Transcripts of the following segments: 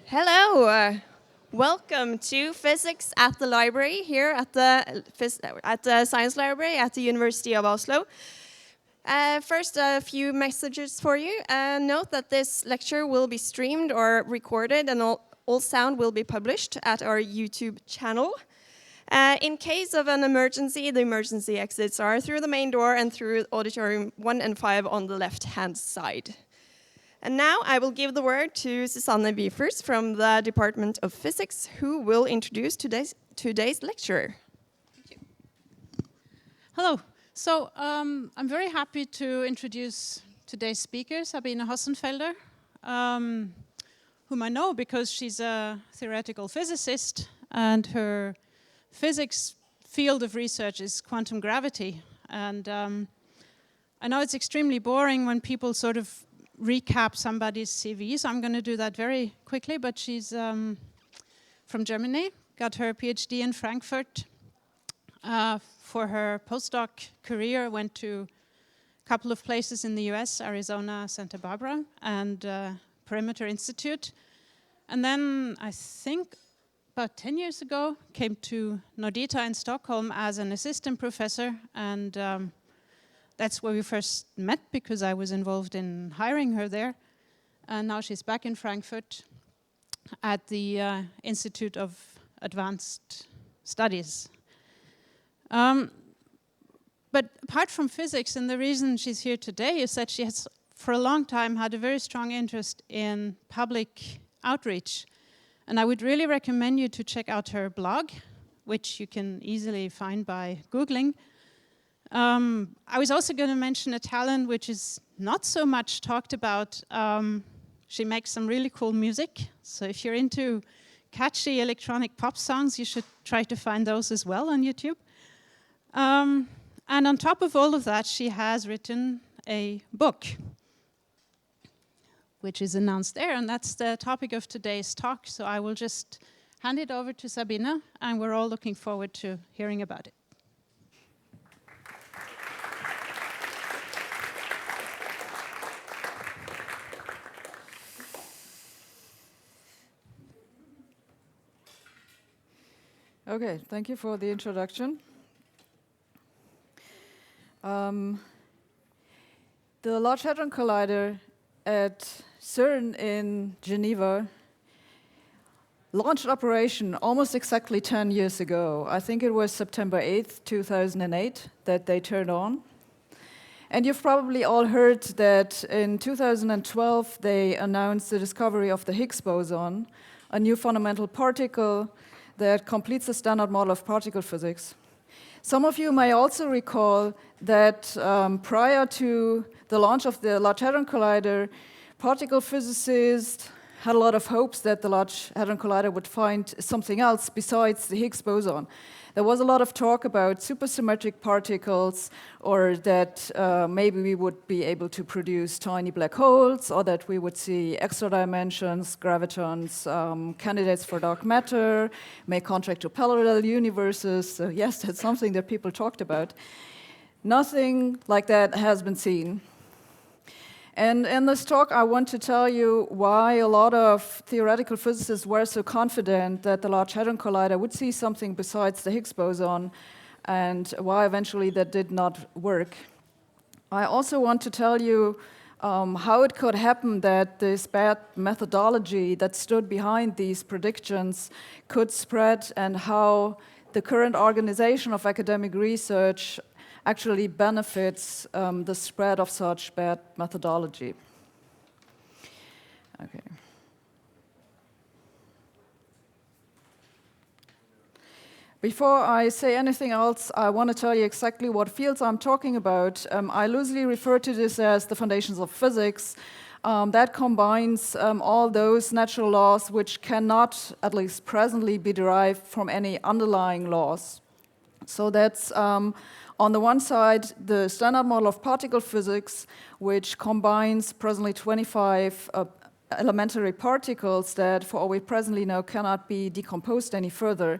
Hello, welcome to Physics at the Library here at the Science Library at the University of Oslo. First, a few messages for you. Note that this lecture will be streamed or recorded, and all sound will be published at our YouTube channel. In case of an emergency, the emergency exits are through the main door and through auditorium 1 and 5 on the left-hand side. And now I will give the word to Susanne Wiefers from the Department of Physics, who will introduce today's lecturer. Thank you. Hello. So I'm very happy to introduce today's speaker, Sabine Hossenfelder, whom I know because she's a theoretical physicist, and her physics field of research is quantum gravity. And I know it's extremely boring when people sort of recap somebody's CV, so I'm going to do that very quickly, but she's from Germany, got her PhD in Frankfurt. For her postdoc career, went to a couple of places in the US, Arizona, Santa Barbara, and Perimeter Institute. And then I think about 10 years ago, came to Nordita in Stockholm as an assistant professor, and that's where we first met because I was involved in hiring her there. And now she's back in Frankfurt at the Institute of Advanced Studies. But apart from physics, and the reason she's here today is that she has for a long time had a very strong interest in public outreach. And I would really recommend you to check out her blog, which you can easily find by Googling. I was also going to mention a talent which is not so much talked about. She makes some really cool music. So if you're into catchy electronic pop songs, you should try to find those as well on YouTube. And on top of all of that, she has written a book, which is announced there. And that's the topic of today's talk. So I will just hand it over to Sabine, and we're all looking forward to hearing about it. Okay, thank you for the introduction. The Large Hadron Collider at CERN in Geneva launched operation almost exactly 10 years ago. I think it was September 8th, 2008 that they turned on. And you've probably all heard that in 2012 they announced the discovery of the Higgs boson, a new fundamental particle that completes the standard model of particle physics. Some of you may also recall that prior to the launch of the Large Hadron Collider, particle physicists had a lot of hopes that the Large Hadron Collider would find something else besides the Higgs boson. There was a lot of talk about supersymmetric particles, or that maybe we would be able to produce tiny black holes, or that we would see extra dimensions, gravitons, candidates for dark matter, may contract to parallel universes. So yes, that's something that people talked about. Nothing like that has been seen. And in this talk, I want to tell you why a lot of theoretical physicists were so confident that the Large Hadron Collider would see something besides the Higgs boson, and why eventually that did not work. I also want to tell you how it could happen that this bad methodology that stood behind these predictions could spread, and how the current organization of academic research actually benefits the spread of such bad methodology. Okay. Before I say anything else, I want to tell you exactly what fields I'm talking about. I loosely refer to this as the foundations of physics. That combines all those natural laws which cannot, at least presently, be derived from any underlying laws. So that's on the one side, the standard model of particle physics, which combines presently 25 elementary particles that, for all we presently know, cannot be decomposed any further,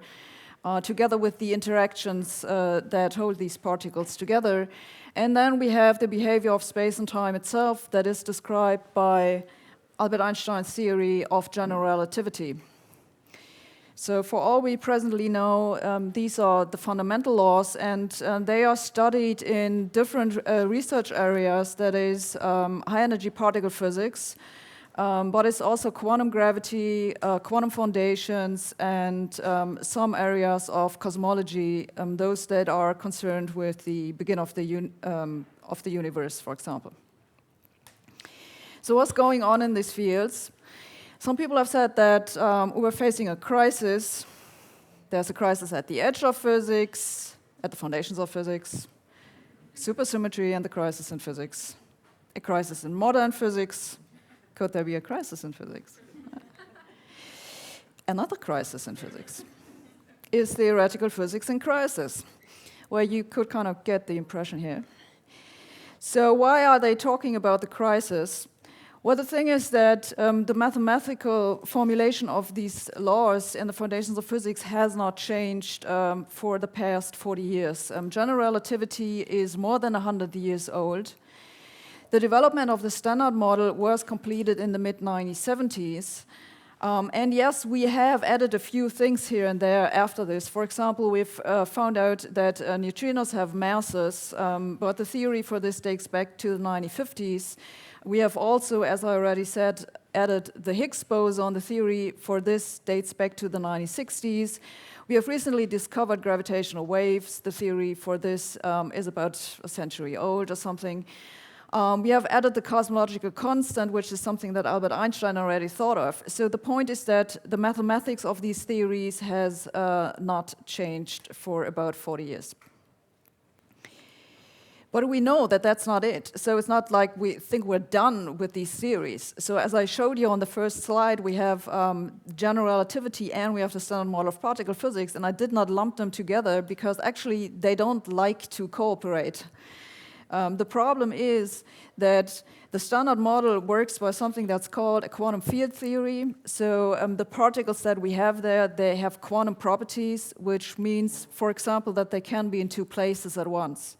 together with the interactions that hold these particles together. And then we have the behavior of space and time itself that is described by Albert Einstein's theory of general relativity. So for all we presently know, these are the fundamental laws, and they are studied in different research areas, that is high-energy particle physics, but it's also quantum gravity, quantum foundations, and some areas of cosmology, those that are concerned with the beginning of the universe, for example. So what's going on in these fields? Some people have said that we're facing a crisis. There's a crisis at the edge of physics, at the foundations of physics, supersymmetry and the crisis in physics, a crisis in modern physics. Could there be a crisis in physics? Another crisis in physics is theoretical physics in crisis, where you could kind of get the impression here. So why are they talking about the crisis? Well, the thing is that the mathematical formulation of these laws and the foundations of physics has not changed for the past 40 years. General relativity is more than 100 years old. The development of the standard model was completed in the mid-1970s. And yes, we have added a few things here and there after this. For example, we've found out that neutrinos have masses, but the theory for this dates back to the 1950s. We have also, as I already said, added the Higgs boson. The theory for this dates back to the 1960s. We have recently discovered gravitational waves. The theory for this is about a century old or something. We have added the cosmological constant, which is something that Albert Einstein already thought of. So the point is that the mathematics of these theories has not changed for about 40 years. But we know that that's not it. So it's not like we think we're done with these theories. So as I showed you on the first slide, we have general relativity and we have the standard model of particle physics, and I did not lump them together because actually they don't like to cooperate. The problem is that the standard model works by something that's called a quantum field theory. So the particles that we have there, they have quantum properties, which means, for example, that they can be in two places at once.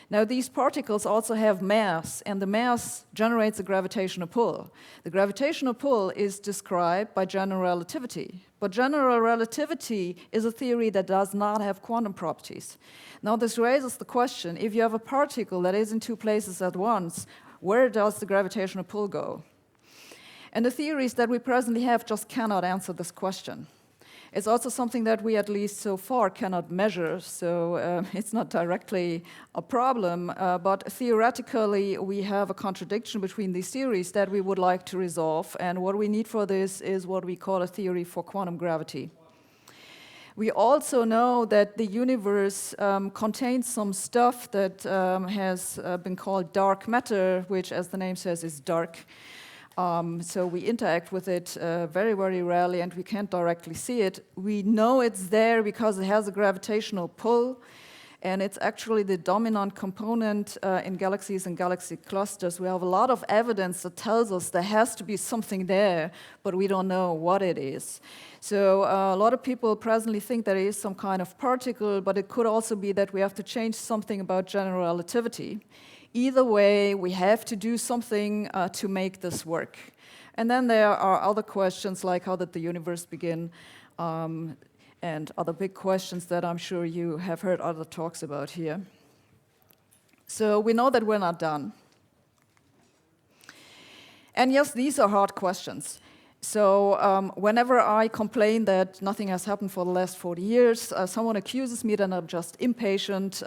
Now, these particles also have mass, and the mass generates a gravitational pull. The gravitational pull is described by general relativity, but general relativity is a theory that does not have quantum properties. Now, this raises the question, if you have a particle that is in two places at once, where does the gravitational pull go? And the theories that we presently have just cannot answer this question. It's also something that we, at least so far, cannot measure, so it's not directly a problem, but theoretically we have a contradiction between these theories that we would like to resolve, and what we need for this is what we call a theory for quantum gravity. We also know that the universe contains some stuff that has been called dark matter, which, as the name says, is dark. So we interact with it very, very rarely, and we can't directly see it. We know it's there because it has a gravitational pull, and it's actually the dominant component in galaxies and galaxy clusters. We have a lot of evidence that tells us there has to be something there, but we don't know what it is. So a lot of people presently think there is some kind of particle, but it could also be that we have to change something about general relativity. Either way, we have to do something to make this work. And then there are other questions like how did the universe begin, and other big questions that I'm sure you have heard other talks about here. So we know that we're not done. And yes, these are hard questions. So whenever I complain that nothing has happened for the last 40 years, someone accuses me that I'm just impatient.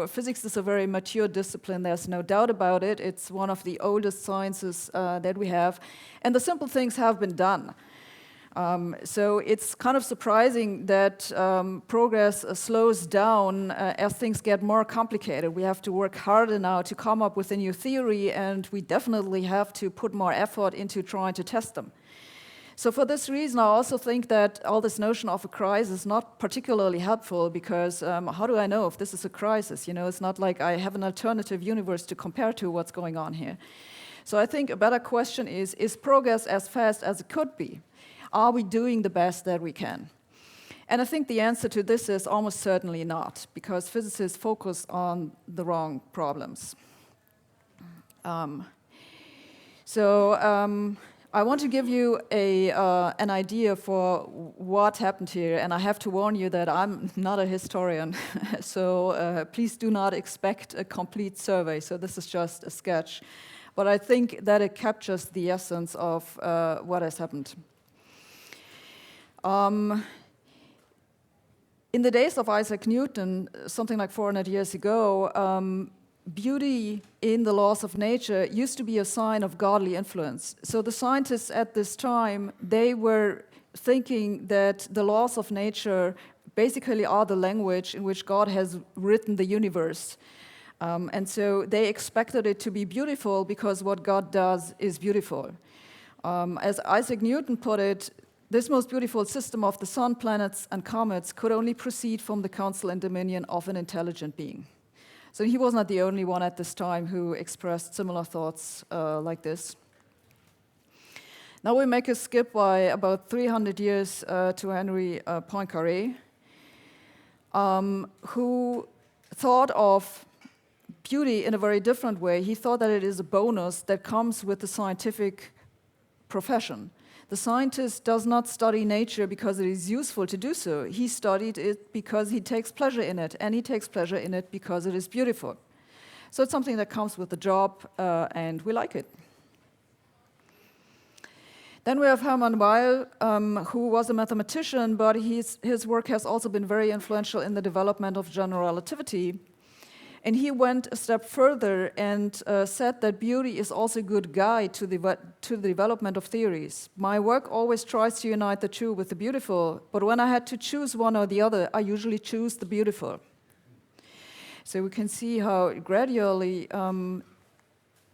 Physics is a very mature discipline, there's no doubt about it. It's one of the oldest sciences that we have, and the simple things have been done. So it's kind of surprising that progress slows down as things get more complicated. We have to work harder now to come up with a new theory, and we definitely have to put more effort into trying to test them. So for this reason, I also think that all this notion of a crisis is not particularly helpful, because how do I know if this is a crisis? It's not like I have an alternative universe to compare to what's going on here. So I think a better question is progress as fast as it could be? Are we doing the best that we can? And I think the answer to this is almost certainly not, because physicists focus on the wrong problems. So I want to give you an idea for what happened here, and I have to warn you that I'm not a historian, so please do not expect a complete survey. So this is just a sketch, but I think that it captures the essence of what has happened. In the days of Isaac Newton, something like 400 years ago, beauty in the laws of nature used to be a sign of godly influence. So the scientists at this time, they were thinking that the laws of nature basically are the language in which God has written the universe. And so they expected it to be beautiful because what God does is beautiful. As Isaac Newton put it, this most beautiful system of the sun, planets, and comets could only proceed from the counsel and dominion of an intelligent being. So he was not the only one at this time who expressed similar thoughts like this. Now we make a skip by about 300 years to Henry Poincaré, who thought of beauty in a very different way. He thought that it is a bonus that comes with the scientific profession. The scientist does not study nature because it is useful to do so. He studied it because he takes pleasure in it, and he takes pleasure in it because it is beautiful. So it's something that comes with the job, and we like it. Then we have Hermann Weyl, who was a mathematician, but his work has also been very influential in the development of general relativity. And he went a step further and said that beauty is also a good guide to the development of theories. My work always tries to unite the true with the beautiful, but when I had to choose one or the other, I usually choose the beautiful. So we can see how gradually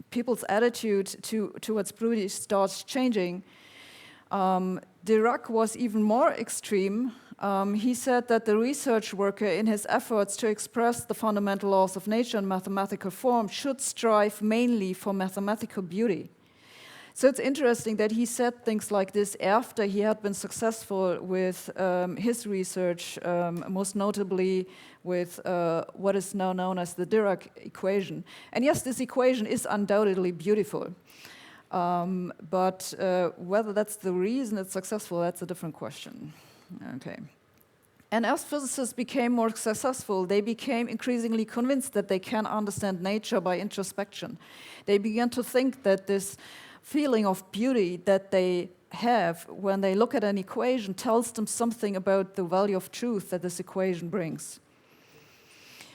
people's attitude towards beauty starts changing. Dirac was even more extreme. He said that the research worker, in his efforts to express the fundamental laws of nature in mathematical form, should strive mainly for mathematical beauty. So it's interesting that he said things like this after he had been successful with his research, most notably with what is now known as the Dirac equation. And yes, this equation is undoubtedly beautiful. But whether that's the reason it's successful, that's a different question. Okay. And as physicists became more successful, they became increasingly convinced that they can understand nature by introspection. They began to think that this feeling of beauty that they have when they look at an equation tells them something about the value of truth that this equation brings.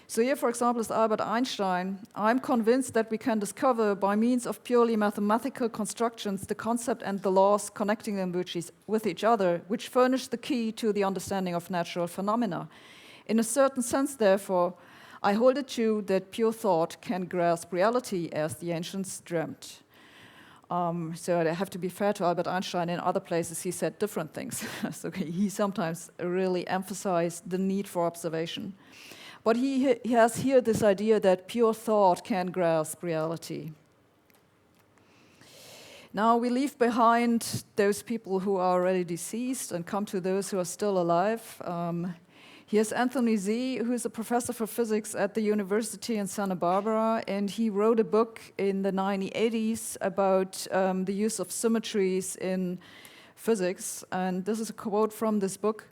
So here, for example, is Albert Einstein. I'm convinced that we can discover by means of purely mathematical constructions the concept and the laws connecting them with each other, which furnish the key to the understanding of natural phenomena. In a certain sense, therefore, I hold it true that pure thought can grasp reality as the ancients dreamt. So I have to be fair to Albert Einstein. In other places, he said different things. So he sometimes really emphasized the need for observation. But he has here this idea that pure thought can grasp reality. Now we leave behind those people who are already deceased and come to those who are still alive. Here's Anthony Z, who is a professor for physics at the University in Santa Barbara, and he wrote a book in the 1980s about the use of symmetries in physics. And this is a quote from this book.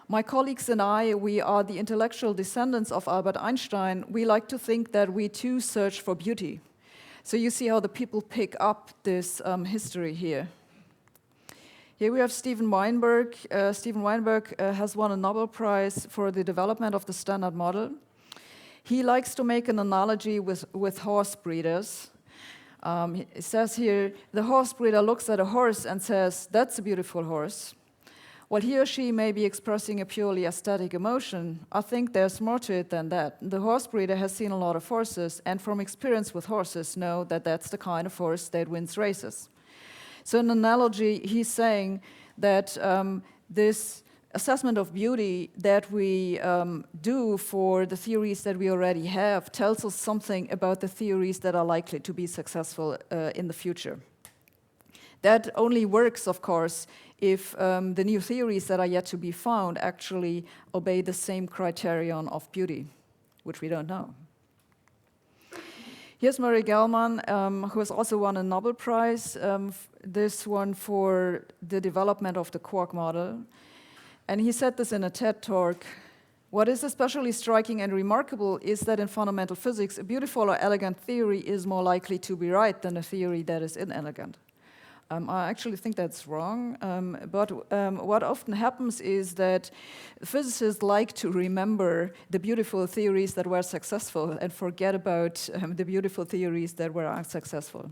My colleagues and I, we are the intellectual descendants of Albert Einstein. We like to think that we too search for beauty. So you see how the people pick up this history here. Here we have Steven Weinberg. Steven Weinberg has won a Nobel Prize for the development of the Standard Model. He likes to make an analogy with horse breeders. It says here, the horse breeder looks at a horse and says, that's a beautiful horse. While he or she may be expressing a purely aesthetic emotion, I think there's more to it than that. The horse breeder has seen a lot of horses, and from experience with horses know that that's the kind of horse that wins races. So in analogy, he's saying that this assessment of beauty that we do for the theories that we already have tells us something about the theories that are likely to be successful in the future. That only works, of course, if the new theories that are yet to be found actually obey the same criterion of beauty, which we don't know. Here's Murray Gell-Mann, who has also won a Nobel Prize, this one for the development of the quark model. And he said this in a TED talk. What is especially striking and remarkable is that in fundamental physics, a beautiful or elegant theory is more likely to be right than a theory that is inelegant. I actually think that's wrong, but what often happens is that physicists like to remember the beautiful theories that were successful and forget about the beautiful theories that were unsuccessful.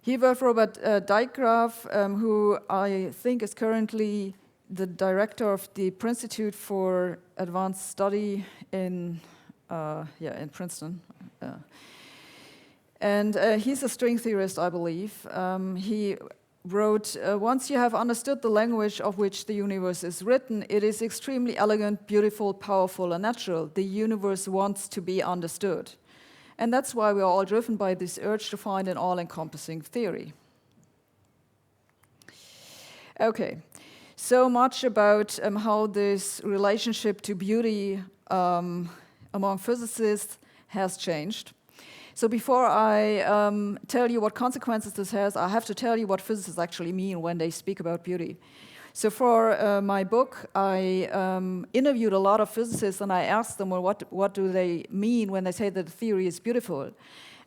Here we have Robert Dijkgraaf, who I think is currently the director of the Institute for Advanced Study in Princeton. And he's a string theorist, I believe. He wrote, once you have understood the language of which the universe is written, it is extremely elegant, beautiful, powerful, and natural. The universe wants to be understood. And that's why we are all driven by this urge to find an all-encompassing theory. Okay, so much about how this relationship to beauty among physicists has changed. So before I tell you what consequences this has, I have to tell you what physicists actually mean when they speak about beauty. So for my book, I interviewed a lot of physicists and I asked them, well, what do they mean when they say that the theory is beautiful?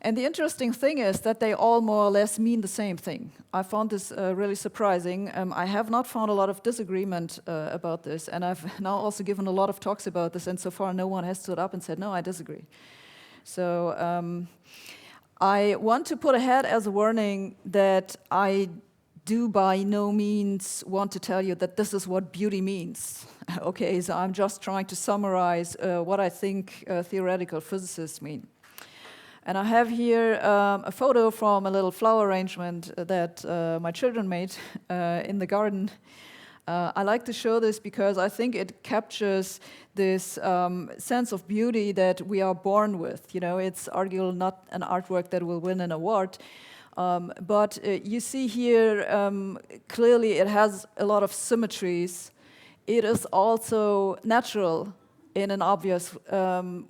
And the interesting thing is that they all more or less mean the same thing. I found this really surprising. I have not found a lot of disagreement about this, and I've now also given a lot of talks about this, and so far no one has stood up and said, no, I disagree. So I want to put ahead as a warning that I do by no means want to tell you that this is what beauty means. Okay, so I'm just trying to summarize what I think theoretical physicists mean. And I have here a photo from a little flower arrangement that my children made in the garden. I like to show this because I think it captures this sense of beauty that we are born with. You know, it's arguably not an artwork that will win an award, but you see here clearly it has a lot of symmetries. It is also natural in an obvious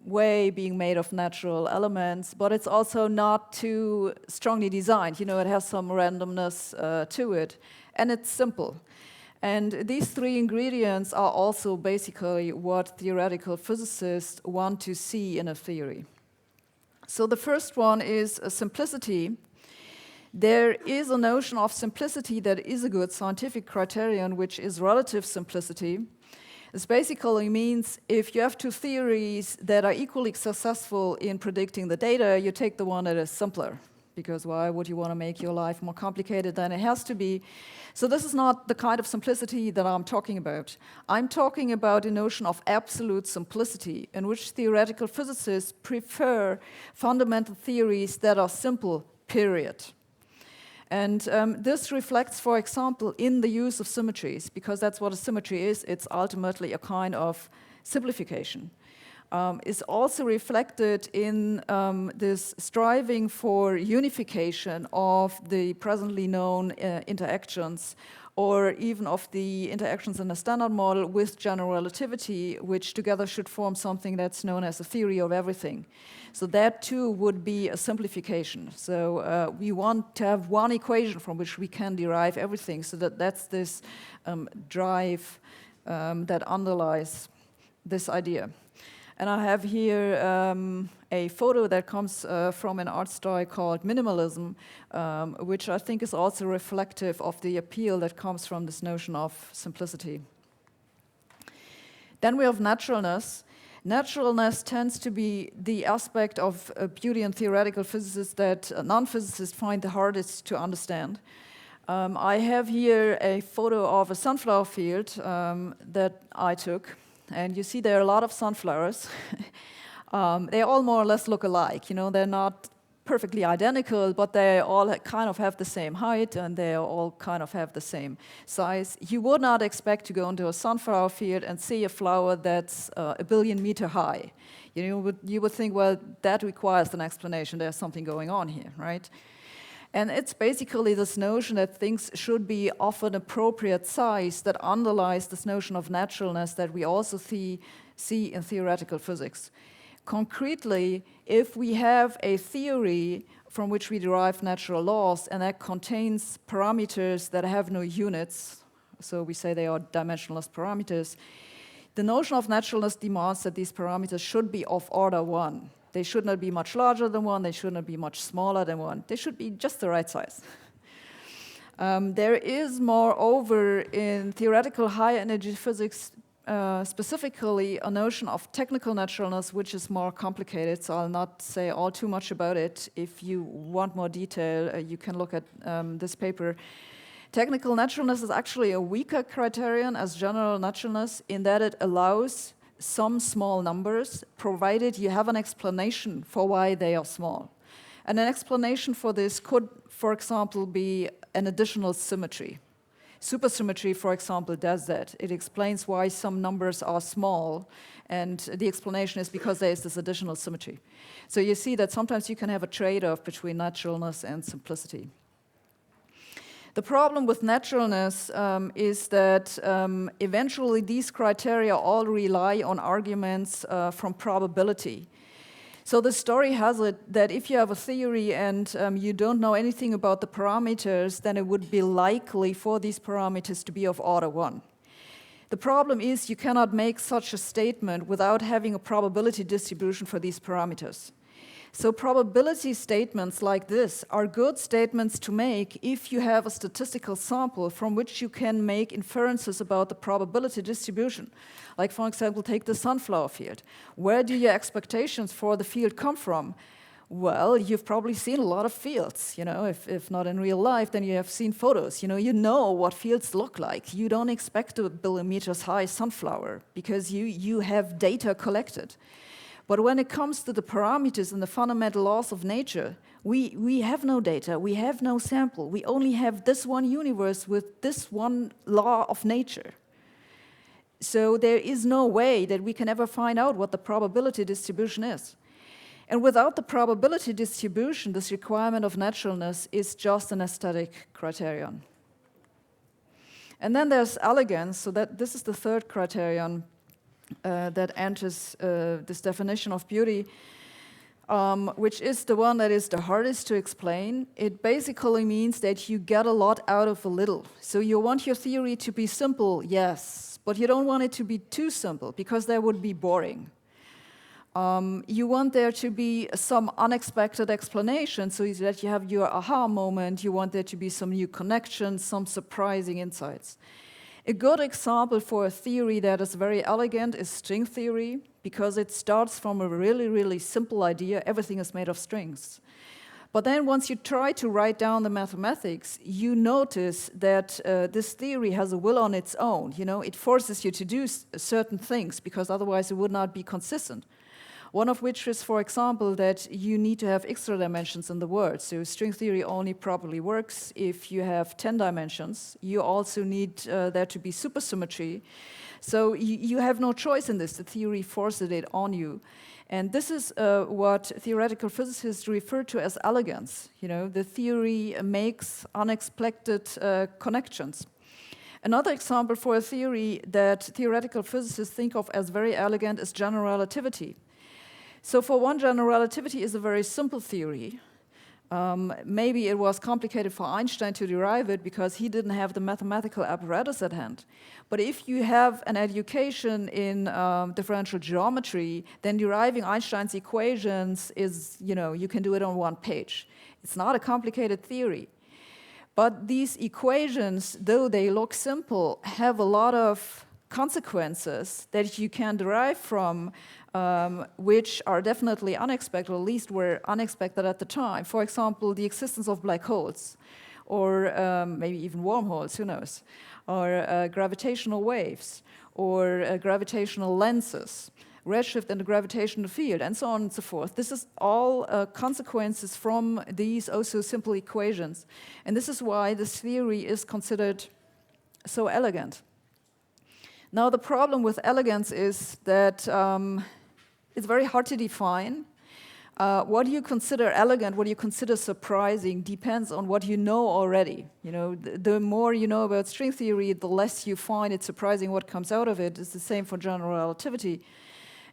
way, being made of natural elements, but it's also not too strongly designed. You know, it has some randomness to it, and it's simple. And these three ingredients are also basically what theoretical physicists want to see in a theory. So the first one is simplicity. There is a notion of simplicity that is a good scientific criterion, which is relative simplicity. This basically means if you have two theories that are equally successful in predicting the data, you take the one that is simpler. Because why would you want to make your life more complicated than it has to be? So this is not the kind of simplicity that I'm talking about. I'm talking about a notion of absolute simplicity, in which theoretical physicists prefer fundamental theories that are simple, period. And this reflects, for example, in the use of symmetries, because that's what a symmetry is. It's ultimately a kind of simplification. Is also reflected in this striving for unification of the presently known interactions, or even of the interactions in the standard model with general relativity, which together should form something that's known as a theory of everything. So that too would be a simplification. So we want to have one equation from which we can derive everything, so that's this drive that underlies this idea. And I have here a photo that comes from an art style called minimalism, which I think is also reflective of the appeal that comes from this notion of simplicity. Then we have naturalness. Naturalness tends to be the aspect of beauty in theoretical physicists that non-physicists find the hardest to understand. I have here a photo of a sunflower field that I took. And you see there are a lot of sunflowers. They all more or less look alike. You know, they're not perfectly identical, but they all kind of have the same height and they all kind of have the same size. You would not expect to go into a sunflower field and see a flower that's 1 billion meters high. You would think, well, that requires an explanation. There's something going on here, right? And it's basically this notion that things should be of an appropriate size that underlies this notion of naturalness that we also see in theoretical physics. Concretely, if we have a theory from which we derive natural laws and that contains parameters that have no units, so we say they are dimensionless parameters, the notion of naturalness demands that these parameters should be of order 1. They should not be much larger than 1, they should not be much smaller than 1. They should be just the right size. There is, moreover, in theoretical high-energy physics, specifically a notion of technical naturalness, which is more complicated, so I'll not say all too much about it. If you want more detail, you can look at this paper. Technical naturalness is actually a weaker criterion as general naturalness in that it allows some small numbers, provided you have an explanation for why they are small. And an explanation for this could, for example, be an additional symmetry. Supersymmetry, for example, does that. It explains why some numbers are small, and the explanation is because there is this additional symmetry. So you see that sometimes you can have a trade-off between naturalness and simplicity. The problem with naturalness is that eventually these criteria all rely on arguments from probability. So the story has it that if you have a theory and you don't know anything about the parameters, then it would be likely for these parameters to be of order 1. The problem is you cannot make such a statement without having a probability distribution for these parameters. So probability statements like this are good statements to make if you have a statistical sample from which you can make inferences about the probability distribution. Like, for example, take the sunflower field. Where do your expectations for the field come from? Well, you've probably seen a lot of fields. You know, if not in real life, then you have seen photos. You know what fields look like. You don't expect a millimeters high sunflower because you have data collected. But when it comes to the parameters and the fundamental laws of nature, we have no data, we have no sample. We only have this one universe with this one law of nature. So there is no way that we can ever find out what the probability distribution is. And without the probability distribution, this requirement of naturalness is just an aesthetic criterion. And then there's elegance, so that this is the third criterion that enters this definition of beauty, which is the one that is the hardest to explain. It basically means that you get a lot out of a little. So you want your theory to be simple, yes, but you don't want it to be too simple because that would be boring. You want there to be some unexpected explanation so that you have your aha moment. You want there to be some new connections, some surprising insights. A good example for a theory that is very elegant is string theory, because it starts from a really, really simple idea. Everything is made of strings. But then once you try to write down the mathematics, you notice that this theory has a will on its own. You know, it forces you to do certain things, because otherwise it would not be consistent. One of which is, for example, that you need to have extra dimensions in the word. So string theory only properly works if you have 10 dimensions. You also need there to be supersymmetry. So you have no choice in this. The theory forces it on you. And this is what theoretical physicists refer to as elegance. You know, the theory makes unexpected connections. Another example for a theory that theoretical physicists think of as very elegant is general relativity. So for one, general relativity is a very simple theory. Maybe it was complicated for Einstein to derive it because he didn't have the mathematical apparatus at hand. But if you have an education in differential geometry, then deriving Einstein's equations is, you can do it on one page. It's not a complicated theory. But these equations, though they look simple, have a lot of consequences that you can derive from, which are definitely unexpected, or at least were unexpected at the time. For example, the existence of black holes, or maybe even wormholes, who knows, or gravitational waves, or gravitational lenses, redshift and the gravitational field, and so on and so forth. This is all consequences from these also simple equations. And this is why this theory is considered so elegant. Now, the problem with elegance is that it's very hard to define. What you consider elegant, what you consider surprising, depends on what you know already. The more you know about string theory, the less you find it surprising what comes out of it. It's the same for general relativity.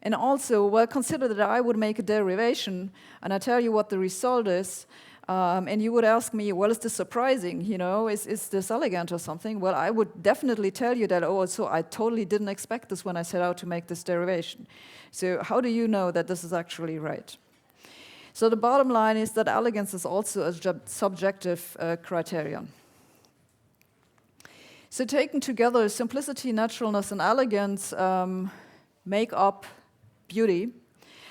And also, well, consider that I would make a derivation, and I tell you what the result is, and you would ask me, well, is this surprising? You know, is this elegant or something? Well, I would definitely tell you that, oh, so I totally didn't expect this when I set out to make this derivation. So how do you know that this is actually right? So the bottom line is that elegance is also a subjective criterion. So taken together, simplicity, naturalness, and elegance make up beauty.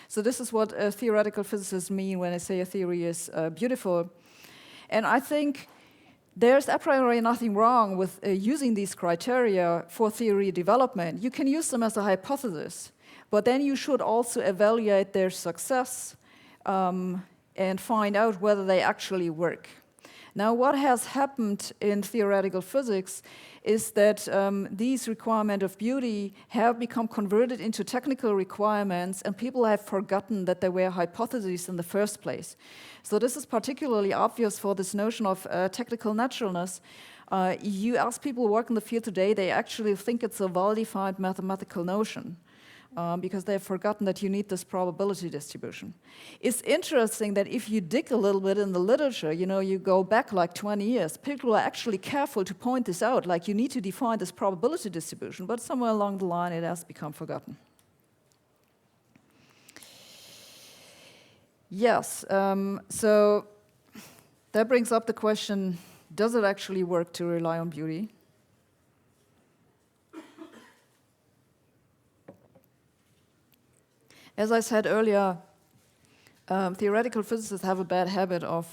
So this is what theoretical physicists mean when they say a theory is beautiful. And I think there's a priori nothing wrong with using these criteria for theory development. You can use them as a hypothesis, but then you should also evaluate their success and find out whether they actually work. Now, what has happened in theoretical physics is that these requirements of beauty have become converted into technical requirements, and people have forgotten that they were hypotheses in the first place. So this is particularly obvious for this notion of technical naturalness. You ask people who work in the field today, they actually think it's a well-defined mathematical notion. Because they've forgotten that you need this probability distribution. It's interesting that if you dig a little bit in the literature, you know, you go back like 20 years, people are actually careful to point this out, like you need to define this probability distribution, but somewhere along the line it has become forgotten. Yes, so that brings up the question, does it actually work to rely on beauty? As I said earlier, theoretical physicists have a bad habit of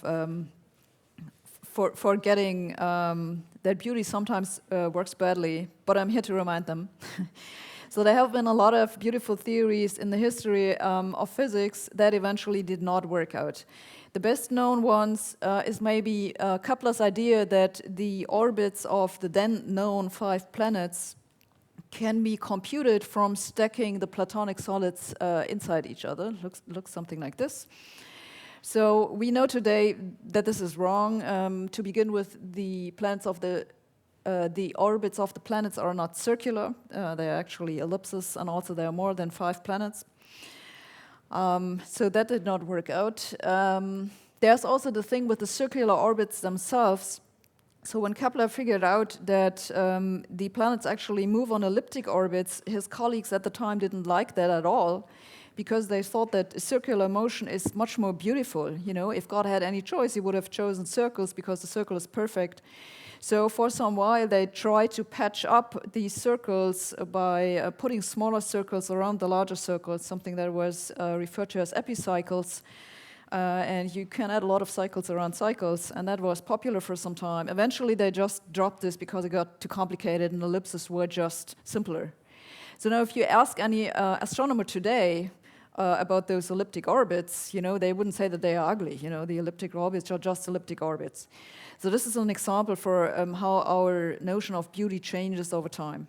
forgetting that beauty sometimes works badly, but I'm here to remind them. So there have been a lot of beautiful theories in the history of physics that eventually did not work out. The best known ones is maybe Kepler's idea that the orbits of the then known 5 planets can be computed from stacking the Platonic solids inside each other. Looks something like this. So we know today that this is wrong. To begin with, the orbits of the planets are not circular. They are actually ellipses, and also there are more than 5 planets. So that did not work out. There's also the thing with the circular orbits themselves. So when Kepler figured out that the planets actually move on elliptic orbits, his colleagues at the time didn't like that at all, because they thought that circular motion is much more beautiful. You know, if God had any choice, he would have chosen circles because the circle is perfect. So for some while, they tried to patch up these circles by putting smaller circles around the larger circles, something that was referred to as epicycles. And you can add a lot of cycles around cycles, and that was popular for some time. Eventually, they just dropped this because it got too complicated, and ellipses were just simpler. So now, if you ask any astronomer today about those elliptic orbits, you know, they wouldn't say that they are ugly. You know, the elliptic orbits are just elliptic orbits. So this is an example for how our notion of beauty changes over time.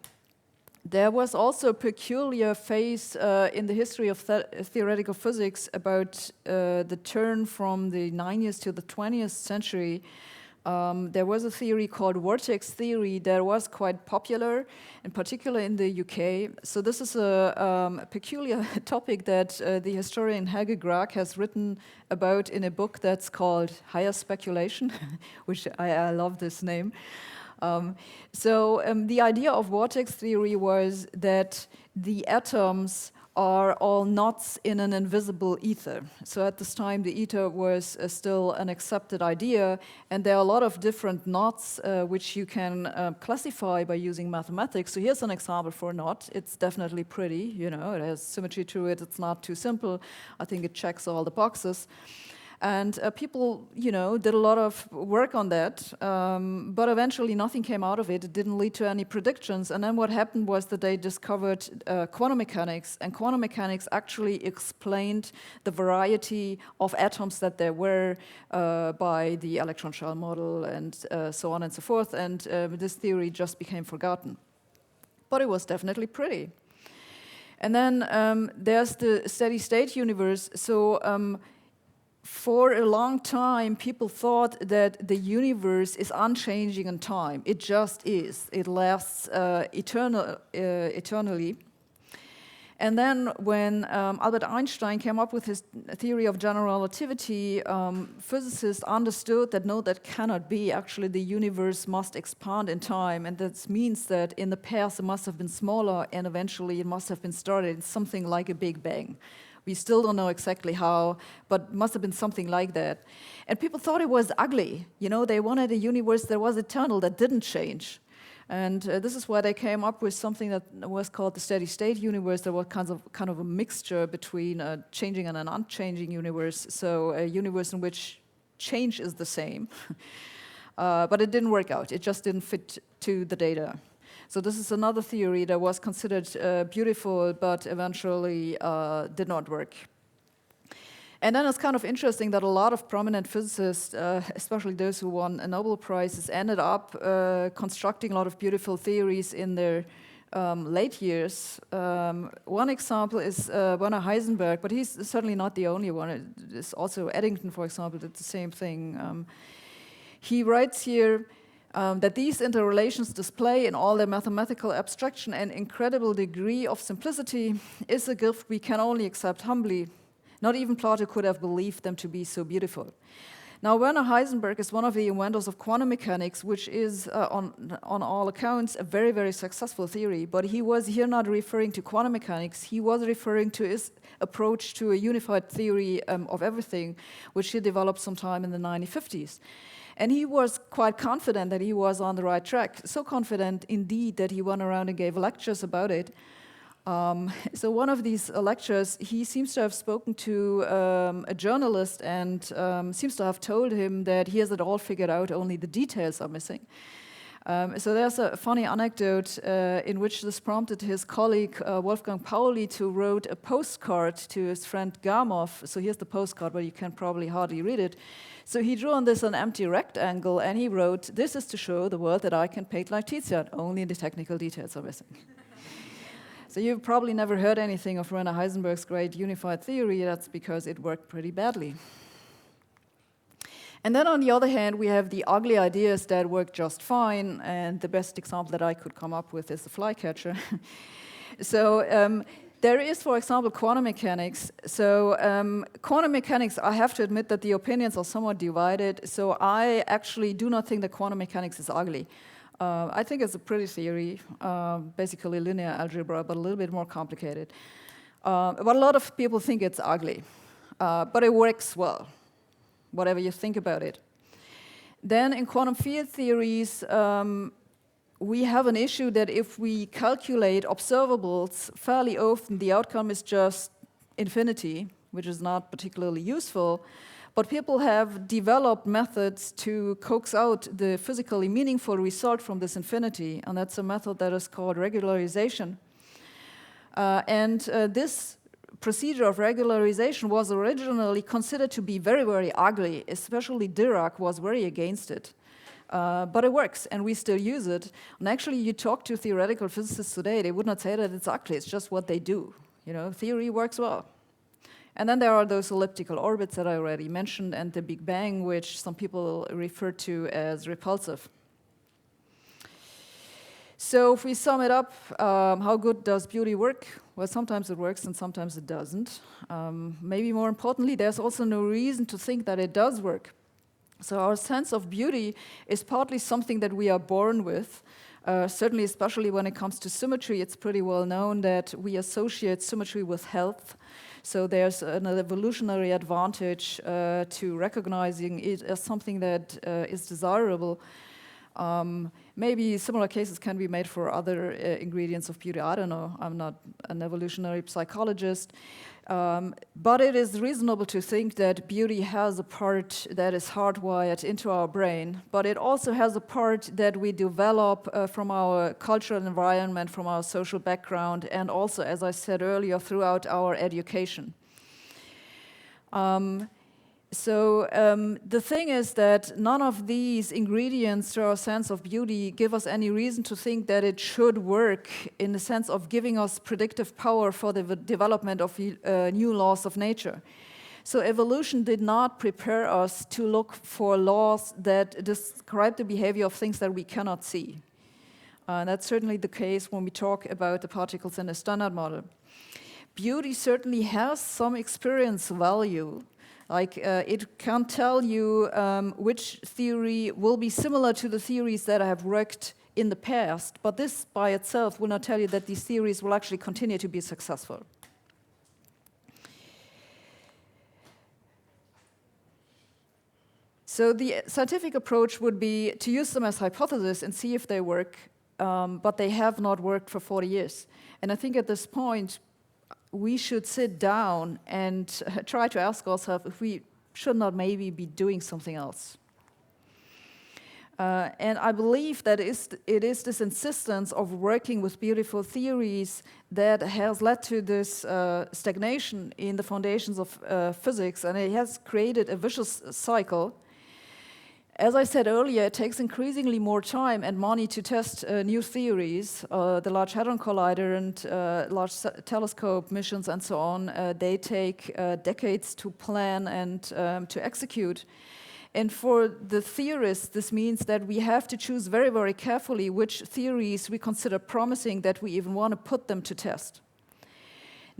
There was also a peculiar phase in the history of theoretical physics about the turn from the 19th to the 20th century. There was a theory called vortex theory that was quite popular, in particular in the UK. So this is a peculiar topic that the historian Helge Grag has written about in a book that's called Higher Speculation, which I love this name. The idea of vortex theory was that the atoms are all knots in an invisible ether. So at this time, the ether was still an accepted idea, and there are a lot of different knots which you can classify by using mathematics. So here's an example for a knot. It's definitely pretty, you know, it has symmetry to it, it's not too simple. I think it checks all the boxes. And people, you know, did a lot of work on that, but eventually nothing came out of it. It didn't lead to any predictions. And then what happened was that they discovered quantum mechanics, and quantum mechanics actually explained the variety of atoms that there were by the electron shell model and so on and so forth. And this theory just became forgotten. But it was definitely pretty. And then there's the steady state universe. So for a long time, people thought that the universe is unchanging in time. It just is. It lasts eternally. And then when Albert Einstein came up with his theory of general relativity, physicists understood that no, that cannot be. Actually, the universe must expand in time, and that means that in the past it must have been smaller, and eventually it must have been started in something like a Big Bang. We still don't know exactly how, but it must have been something like that. And people thought it was ugly. You know, they wanted a universe that was eternal, that didn't change. And this is why they came up with something that was called the steady state universe. There was kind of a mixture between a changing and an unchanging universe. So a universe in which change is the same. But it didn't work out. It just didn't fit to the data. So this is another theory that was considered beautiful, but eventually did not work. And then it's kind of interesting that a lot of prominent physicists, especially those who won Nobel Prizes, ended up constructing a lot of beautiful theories in their late years. One example is Werner Heisenberg, but he's certainly not the only one. There's also Eddington, for example, did the same thing. He writes here that these interrelations display in all their mathematical abstraction an incredible degree of simplicity is a gift we can only accept humbly. Not even Plato could have believed them to be so beautiful. Now, Werner Heisenberg is one of the inventors of quantum mechanics, which is, on all accounts, a very, very successful theory. But he was here not referring to quantum mechanics. He was referring to his approach to a unified theory of everything, which he developed sometime in the 1950s. And he was quite confident that he was on the right track. So confident, indeed, that he went around and gave lectures about it. So one of these lectures, he seems to have spoken to a journalist and seems to have told him that he has it all figured out, only the details are missing. So there's a funny anecdote in which this prompted his colleague Wolfgang Pauli to write a postcard to his friend Gamow. So here's the postcard, but you can probably hardly read it. So he drew on this an empty rectangle and he wrote, "This is to show the world that I can paint like Tizian, only the technical details are missing." So you've probably never heard anything of Werner Heisenberg's great unified theory. That's because it worked pretty badly. And then on the other hand, we have the ugly ideas that work just fine, and the best example that I could come up with is the flycatcher. So there is, for example, quantum mechanics. So quantum mechanics, I have to admit that the opinions are somewhat divided. So I actually do not think that quantum mechanics is ugly. I think it's a pretty theory, basically linear algebra, but a little bit more complicated. But a lot of people think it's ugly, but it works well, whatever you think about it. Then in quantum field theories, we have an issue that if we calculate observables, fairly often the outcome is just infinity, which is not particularly useful. But people have developed methods to coax out the physically meaningful result from this infinity, and that's a method that is called regularization. This procedure of regularization was originally considered to be very, very ugly, especially Dirac was very against it. But it works, and we still use it. And actually, you talk to theoretical physicists today, they would not say that it's ugly, it's just what they do. You know, theory works well. And then there are those elliptical orbits that I already mentioned, and the Big Bang, which some people refer to as repulsive. So if we sum it up, how good does beauty work? Well, sometimes it works and sometimes it doesn't. Maybe more importantly, there's also no reason to think that it does work. So our sense of beauty is partly something that we are born with. Certainly, especially when it comes to symmetry, it's pretty well known that we associate symmetry with health. So there's an evolutionary advantage to recognizing it as something that is desirable. Maybe similar cases can be made for other ingredients of beauty. I don't know. I'm not an evolutionary psychologist. But it is reasonable to think that beauty has a part that is hardwired into our brain, but it also has a part that we develop from our cultural environment, from our social background, and also, as I said earlier, throughout our education. The thing is that none of these ingredients to our sense of beauty give us any reason to think that it should work in the sense of giving us predictive power for the development of new laws of nature. So evolution did not prepare us to look for laws that describe the behavior of things that we cannot see. That's certainly the case when we talk about the particles in the Standard Model. beauty certainly has some experience value. Like it can tell you which theory will be similar to the theories that have worked in the past, but this by itself will not tell you that these theories will actually continue to be successful. So the scientific approach would be to use them as hypotheses and see if they work, but they have not worked for 40 years. And I think at this point, we should sit down and try to ask ourselves if we should not maybe be doing something else. And I believe that it is this insistence of working with beautiful theories that has led to this stagnation in the foundations of physics, and it has created a vicious cycle. As I said earlier, it takes increasingly more time and money to test new theories. The Large Hadron Collider and Large Telescope missions and so on, they take decades to plan and to execute. And for the theorists, this means that we have to choose very, very carefully which theories we consider promising, that we even want to put them to test.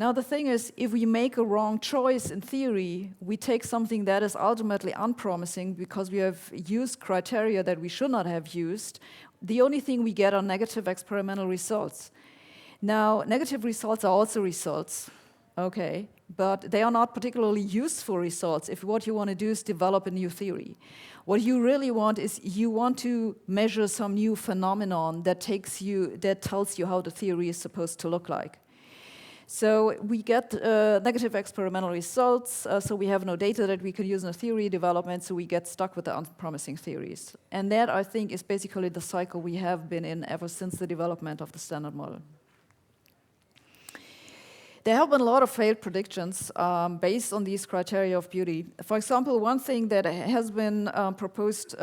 Now, the thing is, if we make a wrong choice in theory, we take something that is ultimately unpromising because we have used criteria that we should not have used. The only thing we get are negative experimental results. Now, negative results are also results, okay, but they are not particularly useful results if what you want to do is develop a new theory. What you really want is you want to measure some new phenomenon that tells you how the theory is supposed to look like. So we get negative experimental results, so we have no data that we can use in a theory development, so we get stuck with the unpromising theories. And that, I think, is basically the cycle we have been in ever since the development of the standard model. There have been a lot of failed predictions based on these criteria of beauty. For example, one thing that has been proposed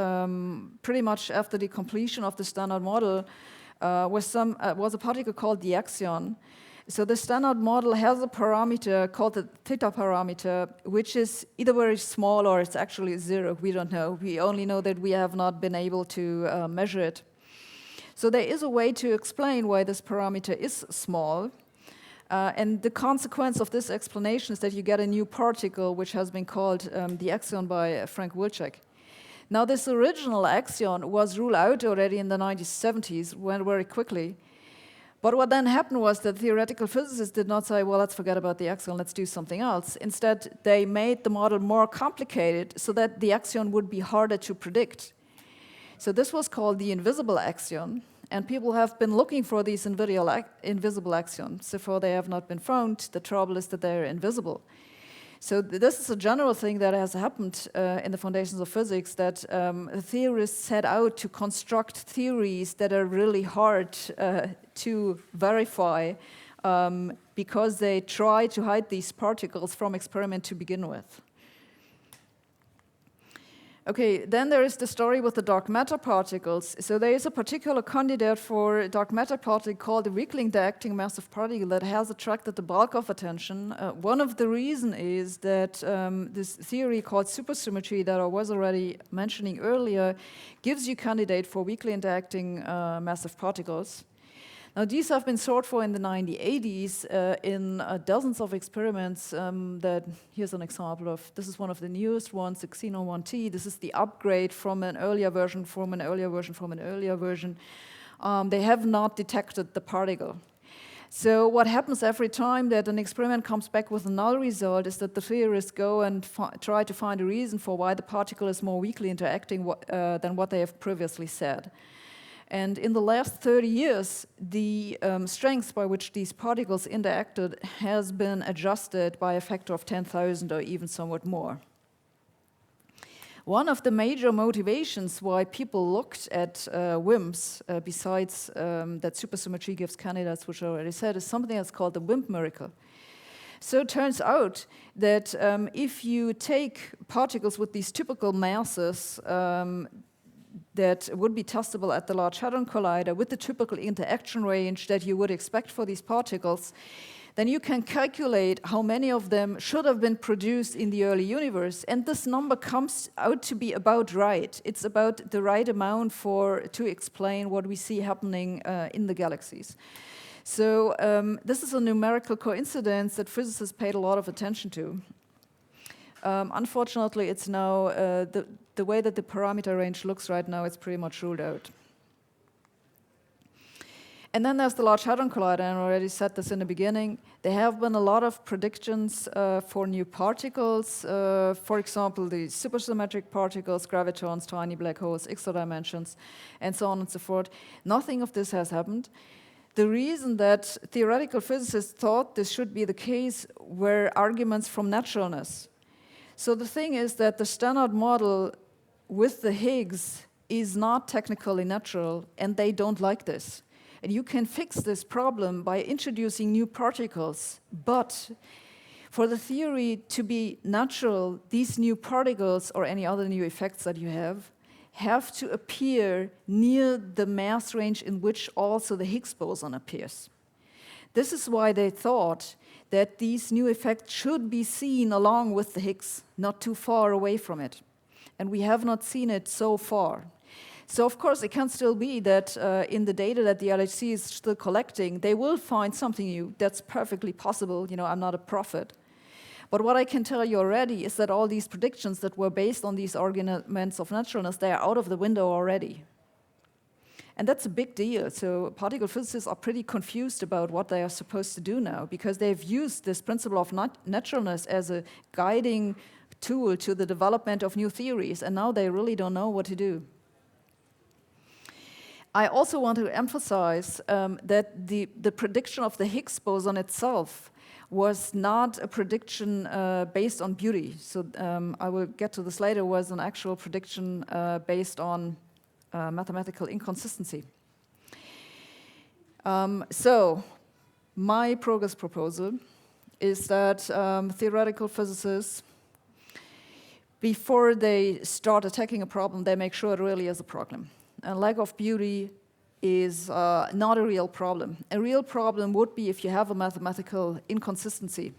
pretty much after the completion of the standard model was a particle called the axion. So the standard model has a parameter called the theta parameter, which is either very small or it's actually zero. We don't know. We only know that we have not been able to measure it. So there is a way to explain why this parameter is small. And the consequence of this explanation is that you get a new particle, which has been called the axion by Frank Wilczek. Now, this original axion was ruled out already in the 1970s, went very quickly. But what then happened was that theoretical physicists did not say, well, let's forget about the axion, let's do something else. Instead, they made the model more complicated so that the axion would be harder to predict. So this was called the invisible axion, and people have been looking for these invisible axions. So far they have not been found. The trouble is that they're invisible. So this is a general thing that has happened in the foundations of physics, that theorists set out to construct theories that are really hard to verify because they try to hide these particles from experiment to begin with. Okay, then there is the story with the dark matter particles. So there is a particular candidate for dark matter particle called the weakly interacting massive particle that has attracted the bulk of attention. One of the reasons is that this theory called supersymmetry that I was already mentioning earlier gives you candidate for weakly interacting massive particles. Now, these have been sought for in the 1980s in dozens of experiments here's an example of, this is one of the newest ones, the Xenon 1T. This is the upgrade from an earlier version, from an earlier version, from an earlier version. They have not detected the particle. So what happens every time that an experiment comes back with a null result is that the theorists go and try to find a reason for why the particle is more weakly interacting than what they have previously said. And in the last 30 years, the strength by which these particles interacted has been adjusted by a factor of 10,000 or even somewhat more. One of the major motivations why people looked at WIMPs, besides that supersymmetry gives candidates, which I already said, is something that's called the WIMP miracle. So it turns out that if you take particles with these typical masses that would be testable at the Large Hadron Collider with the typical interaction range that you would expect for these particles, then you can calculate how many of them should have been produced in the early universe, and this number comes out to be about right. It's about the right amount to explain what we see happening in the galaxies. So this is a numerical coincidence that physicists paid a lot of attention to. Unfortunately, it's now, the way that the parameter range looks right now, it's pretty much ruled out. And then there's the Large Hadron Collider, and I already said this in the beginning. There have been a lot of predictions for new particles, for example, the supersymmetric particles, gravitons, tiny black holes, extra dimensions, and so on and so forth. Nothing of this has happened. The reason that theoretical physicists thought this should be the case were arguments from naturalness. So the thing is that the standard model with the Higgs is not technically natural, and they don't like this. And you can fix this problem by introducing new particles. But for the theory to be natural, these new particles or any other new effects that you have to appear near the mass range in which also the Higgs boson appears. This is why they thought that these new effects should be seen along with the Higgs, not too far away from it. And we have not seen it so far. So of course, it can still be that in the data that the LHC is still collecting, they will find something new. That's perfectly possible. You know, I'm not a prophet. But what I can tell you already is that all these predictions that were based on these arguments of naturalness, they are out of the window already. And that's a big deal. So particle physicists are pretty confused about what they are supposed to do now, because they've used this principle of naturalness as a guiding tool to the development of new theories, and now they really don't know what to do. I also want to emphasize that the prediction of the Higgs boson itself was not a prediction based on beauty. So I will get to this later, was an actual prediction based on mathematical inconsistency. So my progress proposal is that theoretical physicists, before they start attacking a problem, they make sure it really is a problem. A lack of beauty is not a real problem. A real problem would be if you have a mathematical inconsistency.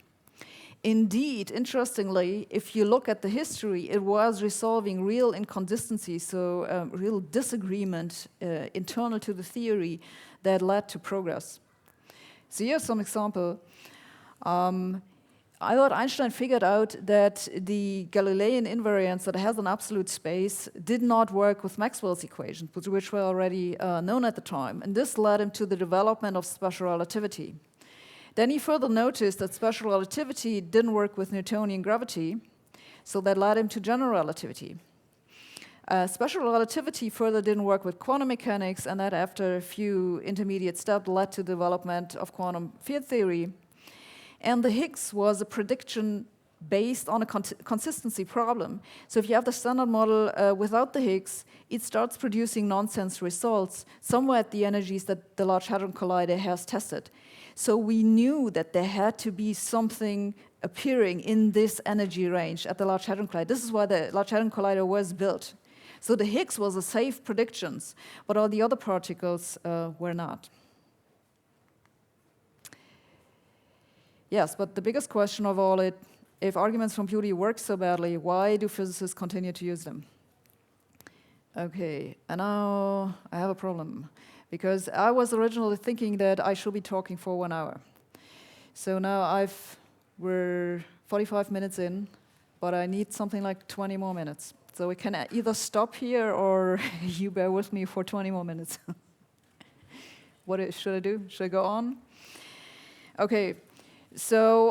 Indeed, interestingly, if you look at the history, it was resolving real inconsistencies, so real disagreement internal to the theory that led to progress. So here's some example. I thought Einstein figured out that the Galilean invariance that has an absolute space did not work with Maxwell's equations, which were already known at the time. And this led him to the development of special relativity. Then he further noticed that special relativity didn't work with Newtonian gravity, so that led him to general relativity. Special relativity further didn't work with quantum mechanics, and that after a few intermediate steps led to the development of quantum field theory. And the Higgs was a prediction based on a consistency problem. So if you have the standard model without the Higgs, it starts producing nonsense results somewhere at the energies that the Large Hadron Collider has tested. So we knew that there had to be something appearing in this energy range at the Large Hadron Collider. This is why the Large Hadron Collider was built. So the Higgs was a safe prediction, but all the other particles were not. Yes, but the biggest question of all, if arguments from beauty work so badly, why do physicists continue to use them? Okay, and now I have a problem, because I was originally thinking that I should be talking for 1 hour. So now we're 45 minutes in, but I need something like 20 more minutes. So we can either stop here or you bear with me for 20 more minutes. What should I do? Should I go on? Okay. So,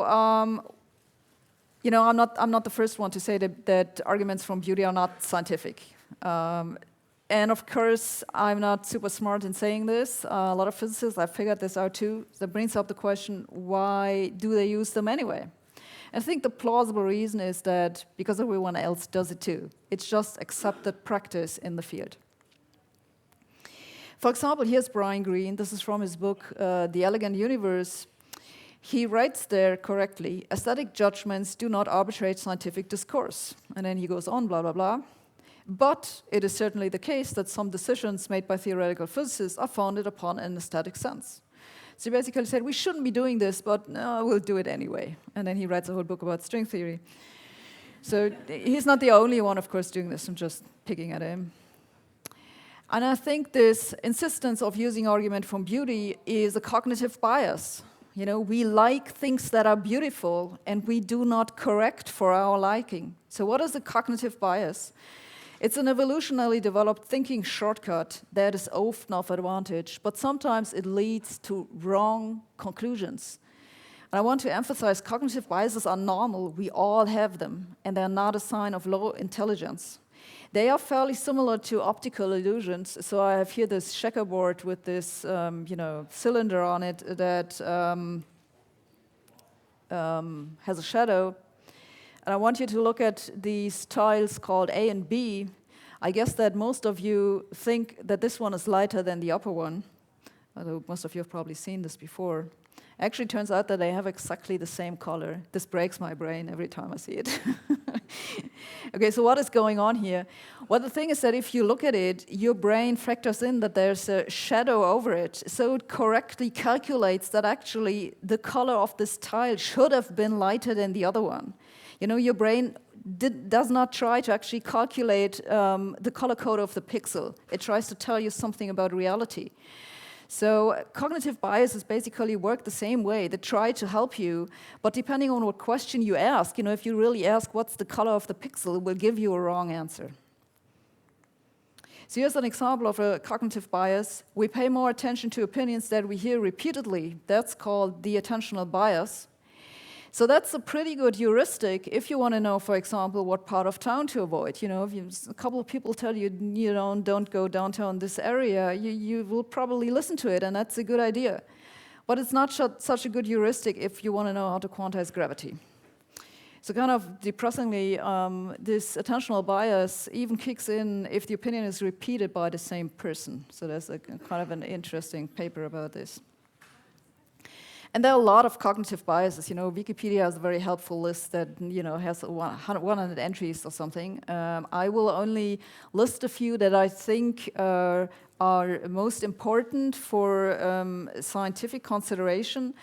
you know, I'm not the first one to say that arguments from beauty are not scientific. And of course, I'm not super smart in saying this. A lot of physicists, I figured this out too. That brings up the question, why do they use them anyway? I think the plausible reason is that because everyone else does it too. It's just accepted practice in the field. For example, here's Brian Greene. This is from his book, The Elegant Universe. He writes there correctly, aesthetic judgments do not arbitrate scientific discourse. And then he goes on, blah, blah, blah. But it is certainly the case that some decisions made by theoretical physicists are founded upon an aesthetic sense. So he basically said, we shouldn't be doing this, but no, we'll do it anyway. And then he writes a whole book about string theory. So he's not the only one, of course, doing this. I'm just picking at him. And I think this insistence of using argument from beauty is a cognitive bias. You know, we like things that are beautiful, and we do not correct for our liking. So what is a cognitive bias? It's an evolutionarily developed thinking shortcut that is often of advantage, but sometimes it leads to wrong conclusions. And I want to emphasize cognitive biases are normal. We all have them, and they're not a sign of low intelligence. They are fairly similar to optical illusions. So I have here this checkerboard with this, cylinder on it that has a shadow. And I want you to look at these tiles called A and B. I guess that most of you think that this one is lighter than the upper one, although most of you have probably seen this before. Actually, it turns out that they have exactly the same color. This breaks my brain every time I see it. Okay, so what is going on here? Well, the thing is that if you look at it, your brain factors in that there's a shadow over it. So it correctly calculates that actually the color of this tile should have been lighter than the other one. You know, your brain does not try to actually calculate the color code of the pixel. It tries to tell you something about reality. So cognitive biases basically work the same way. They try to help you, but depending on what question you ask, if you really ask what's the color of the pixel, it will give you a wrong answer. So here's an example of a cognitive bias. We pay more attention to opinions that we hear repeatedly. That's called the attentional bias. So that's a pretty good heuristic if you want to know, for example, what part of town to avoid. If a couple of people tell you, don't go downtown this area, you will probably listen to it, and that's a good idea. But it's not such a good heuristic if you want to know how to quantize gravity. So kind of depressingly, this attentional bias even kicks in if the opinion is repeated by the same person. So there's a kind of an interesting paper about this. And there are a lot of cognitive biases. Wikipedia has a very helpful list that has 100 entries or something. I will only list a few that I think are most important for scientific consideration.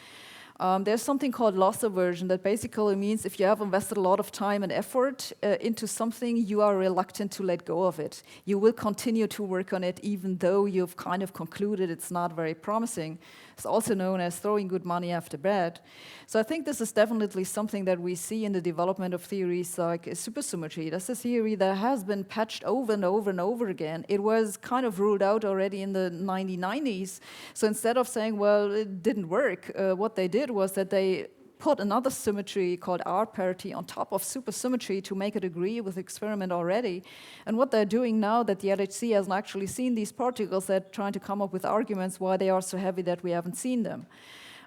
There's something called loss aversion that basically means if you have invested a lot of time and effort into something, you are reluctant to let go of it. You will continue to work on it even though you've kind of concluded it's not very promising. It's also known as throwing good money after bad. So I think this is definitely something that we see in the development of theories like supersymmetry. That's a theory that has been patched over and over and over again. It was kind of ruled out already in the 1990s. So instead of saying, well, it didn't work, what they did was that they put another symmetry called R parity on top of supersymmetry to make it agree with the experiment already. And what they're doing now that the LHC hasn't actually seen these particles, they're trying to come up with arguments why they are so heavy that we haven't seen them.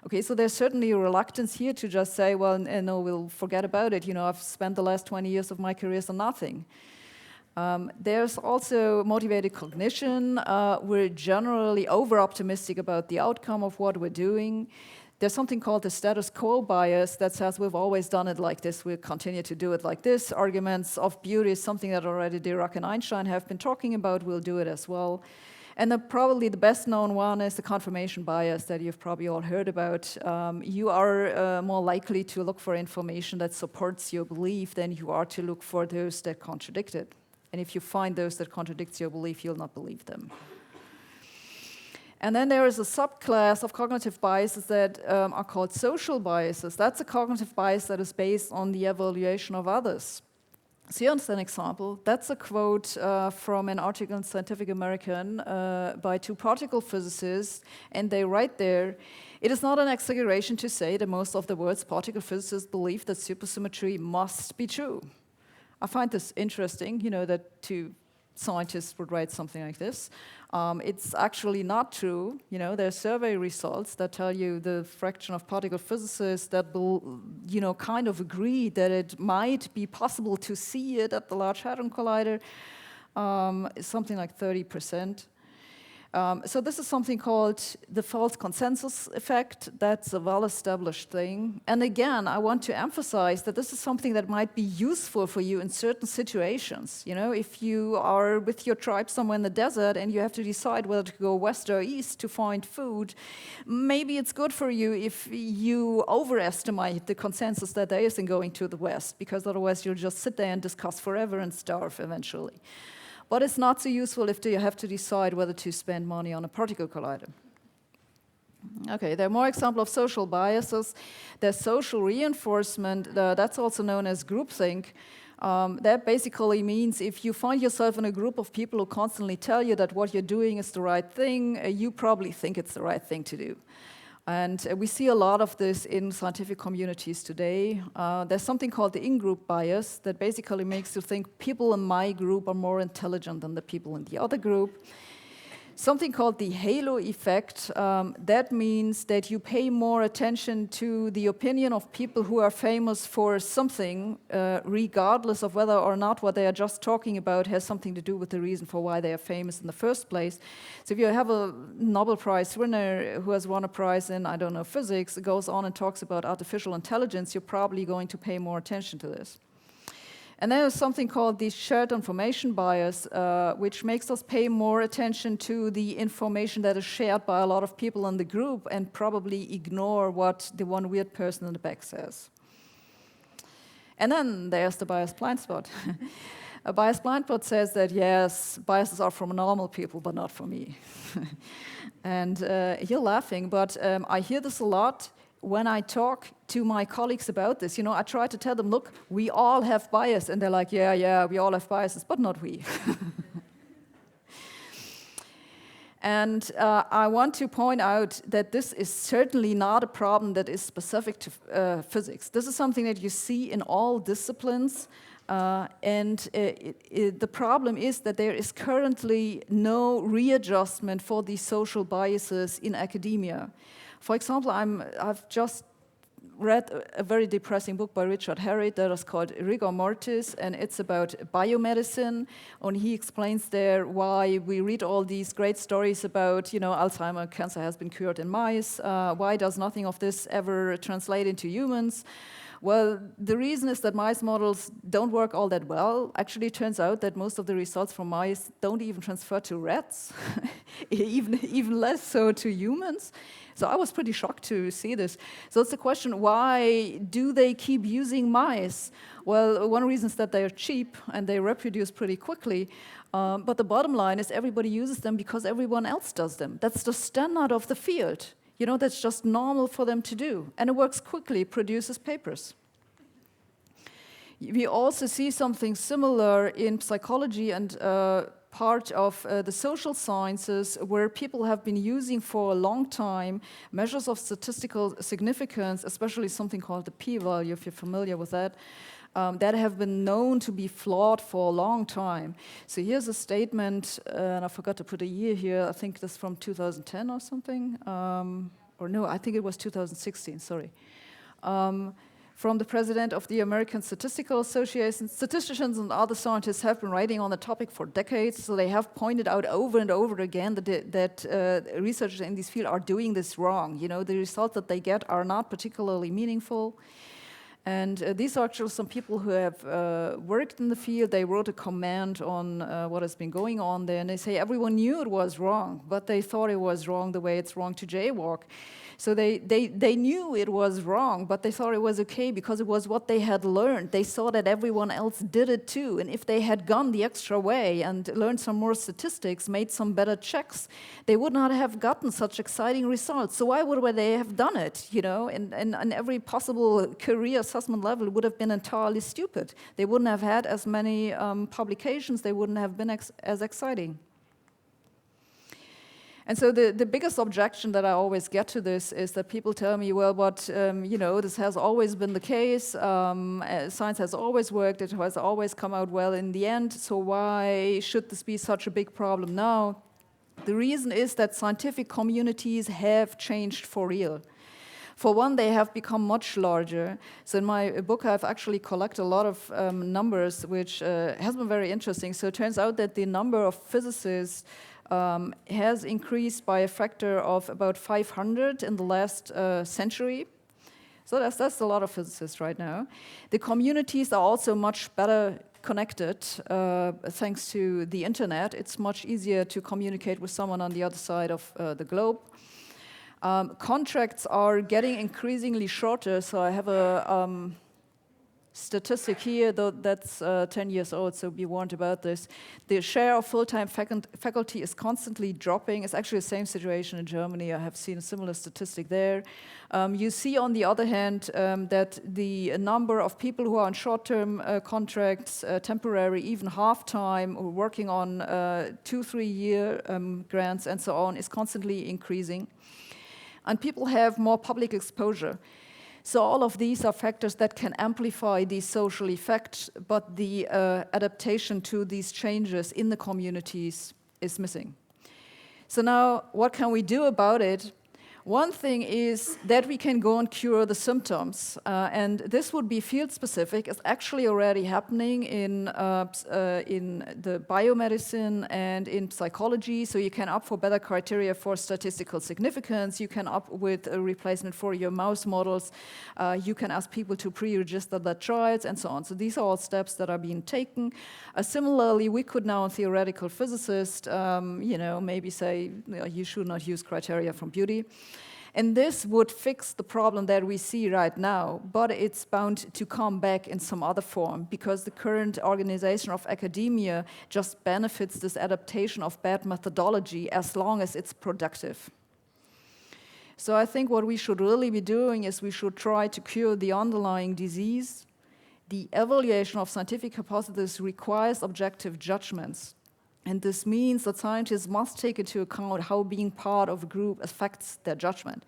Okay, so there's certainly a reluctance here to just say, well, no, we'll forget about it. I've spent the last 20 years of my career on nothing. There's also motivated cognition. We're generally over-optimistic about the outcome of what we're doing. There's something called the status quo bias that says we've always done it like this, we'll continue to do it like this. Arguments of beauty is something that already Dirac and Einstein have been talking about, we'll do it as well. And probably the best known one is the confirmation bias that you've probably all heard about. You are more likely to look for information that supports your belief than you are to look for those that contradict it. And if you find those that contradict your belief, you'll not believe them. And then there is a subclass of cognitive biases that are called social biases. That's a cognitive bias that is based on the evaluation of others. So here's an example. That's a quote from an article in Scientific American by two particle physicists, and they write there, "It is not an exaggeration to say that most of the world's particle physicists believe that supersymmetry must be true." I find this interesting, that two scientists would write something like this. It's actually not true. There are survey results that tell you the fraction of particle physicists that will, kind of agree that it might be possible to see it at the Large Hadron Collider, is something like 30%. So this is something called the false consensus effect. That's a well-established thing. And again, I want to emphasize that this is something that might be useful for you in certain situations. If you are with your tribe somewhere in the desert and you have to decide whether to go west or east to find food, maybe it's good for you if you overestimate the consensus that there is in going to the west, because otherwise you'll just sit there and discuss forever and starve eventually. but it's not so useful if you have to decide whether to spend money on a particle collider. Okay, there are more examples of social biases. There's social reinforcement, that's also known as groupthink. That basically means if you find yourself in a group of people who constantly tell you that what you're doing is the right thing, you probably think it's the right thing to do. And we see a lot of this in scientific communities today. There's something called the in-group bias that basically makes you think people in my group are more intelligent than the people in the other group. Something called the halo effect, that means that you pay more attention to the opinion of people who are famous for something, regardless of whether or not what they are just talking about has something to do with the reason for why they are famous in the first place. So if you have a Nobel Prize winner who has won a prize in, I don't know, physics, goes on and talks about artificial intelligence, you're probably going to pay more attention to this. And then there's something called the shared information bias, which makes us pay more attention to the information that is shared by a lot of people in the group and probably ignore what the one weird person in the back says. And then there's the bias blind spot. A bias blind spot says that, yes, biases are from normal people, but not for me. And you're laughing, but I hear this a lot. When I talk to my colleagues about this, I try to tell them, look, we all have bias. And they're like, yeah, we all have biases, but not we. And I want to point out that this is certainly not a problem that is specific to physics. This is something that you see in all disciplines. The problem is that there is currently no readjustment for these social biases in academia. For example, I've just read a very depressing book by Richard Harriet that is called Rigor Mortis, and it's about biomedicine. And he explains there why we read all these great stories about, Alzheimer's cancer has been cured in mice. Why does nothing of this ever translate into humans? Well, the reason is that mice models don't work all that well. Actually, it turns out that most of the results from mice don't even transfer to rats, even less so to humans. So I was pretty shocked to see this. So it's the question, why do they keep using mice? Well, one reason is that they're cheap and they reproduce pretty quickly. But the bottom line is everybody uses them because everyone else does them. That's the standard of the field. That's just normal for them to do. And it works quickly, produces papers. We also see something similar in psychology and part of the social sciences where people have been using for a long time measures of statistical significance, especially something called the Pvalue, if you're familiar with that, that have been known to be flawed for a long time. So here's a statement, and I forgot to put a year here. I think this is from 2010 or something. Or no, I think it was 2016, sorry. From the president of the American Statistical Association. Statisticians and other scientists have been writing on the topic for decades, so they have pointed out over and over again that researchers in this field are doing this wrong. The results that they get are not particularly meaningful. And these are actually some people who have worked in the field. They wrote a comment on what has been going on there, and they say everyone knew it was wrong, but they thought it was wrong the way it's wrong to jaywalk. So they knew it was wrong, but they thought it was okay because it was what they had learned. They saw that everyone else did it too, and if they had gone the extra way and learned some more statistics, made some better checks, they would not have gotten such exciting results. So why would they have done it? And every possible career assessment level would have been entirely stupid. They wouldn't have had as many publications. They wouldn't have been as exciting. And so the biggest objection that I always get to this is that people tell me, well, but, this has always been the case. Science has always worked. It has always come out well in the end. So why should this be such a big problem now? The reason is that scientific communities have changed for real. For one, they have become much larger. So in my book, I've actually collected a lot of numbers, which has been very interesting. So it turns out that the number of physicists has increased by a factor of about 500 in the last century. So that's a lot of physicists right now. The communities are also much better connected thanks to the internet. It's much easier to communicate with someone on the other side of the globe. Contracts are getting increasingly shorter, so I have a statistic here, though that's 10 years old, so be warned about this. The share of full-time faculty is constantly dropping. It's actually the same situation in Germany. I have seen a similar statistic there. You see, on the other hand, that the number of people who are on short-term contracts, temporary, even half-time, or working on 2-3 year grants and so on, is constantly increasing. And people have more public exposure. So all of these are factors that can amplify these social effects, but the adaptation to these changes in the communities is missing. So now, what can we do about it? One thing is that we can go and cure the symptoms, and this would be field-specific. It's actually already happening in the biomedicine and in psychology, so you can opt for better criteria for statistical significance, you can opt with a replacement for your mouse models, you can ask people to pre-register their trials, and so on. So these are all steps that are being taken. Similarly, we could now, in theoretical physicists, maybe say you should not use criteria from beauty. And this would fix the problem that we see right now, but it's bound to come back in some other form, because the current organization of academia just benefits this adaptation of bad methodology as long as it's productive. So I think what we should really be doing is we should try to cure the underlying disease. The evaluation of scientific hypotheses requires objective judgments. And this means that scientists must take into account how being part of a group affects their judgment.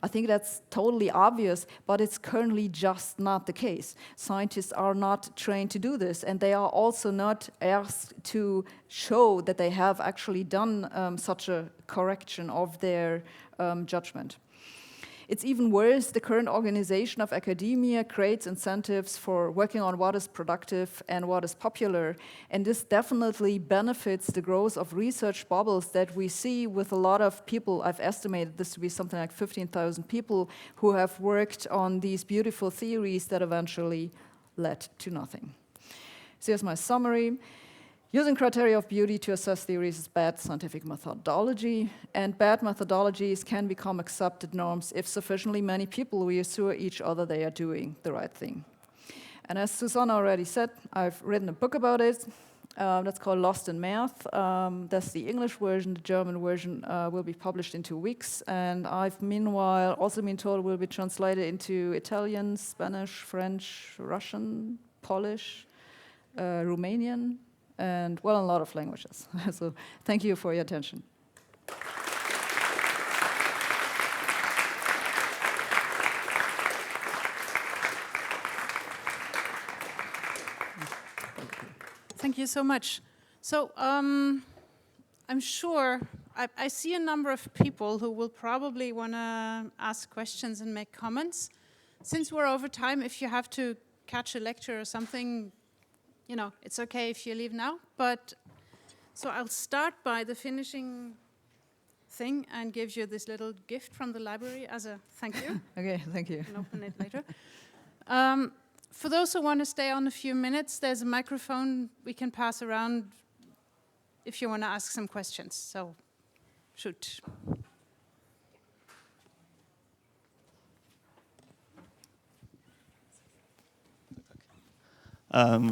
I think that's totally obvious, but it's currently just not the case. Scientists are not trained to do this, and they are also not asked to show that they have actually done such a correction of their judgment. It's even worse, the current organization of academia creates incentives for working on what is productive and what is popular, and this definitely benefits the growth of research bubbles that we see with a lot of people. I've estimated this to be something like 15,000 people who have worked on these beautiful theories that eventually led to nothing. So here's my summary. Using criteria of beauty to assess theories is bad scientific methodology, and bad methodologies can become accepted norms if sufficiently many people reassure each other they are doing the right thing. And as Susanna already said, I've written a book about it. That's called Lost in Math. That's the English version. The German version will be published in 2 weeks. And I've meanwhile also been told it will be translated into Italian, Spanish, French, Russian, Polish, Romanian, and well, a lot of languages. So thank you for your attention. Thank you so much. So I'm sure I see a number of people who will probably want to ask questions and make comments. Since we're over time, if you have to catch a lecture or something, it's okay if you leave now. But so I'll start by the finishing thing and give you this little gift from the library as a thank you. Okay, thank you. You can open it later. For those who want to stay on a few minutes, there's a microphone we can pass around if you want to ask some questions. So, shoot.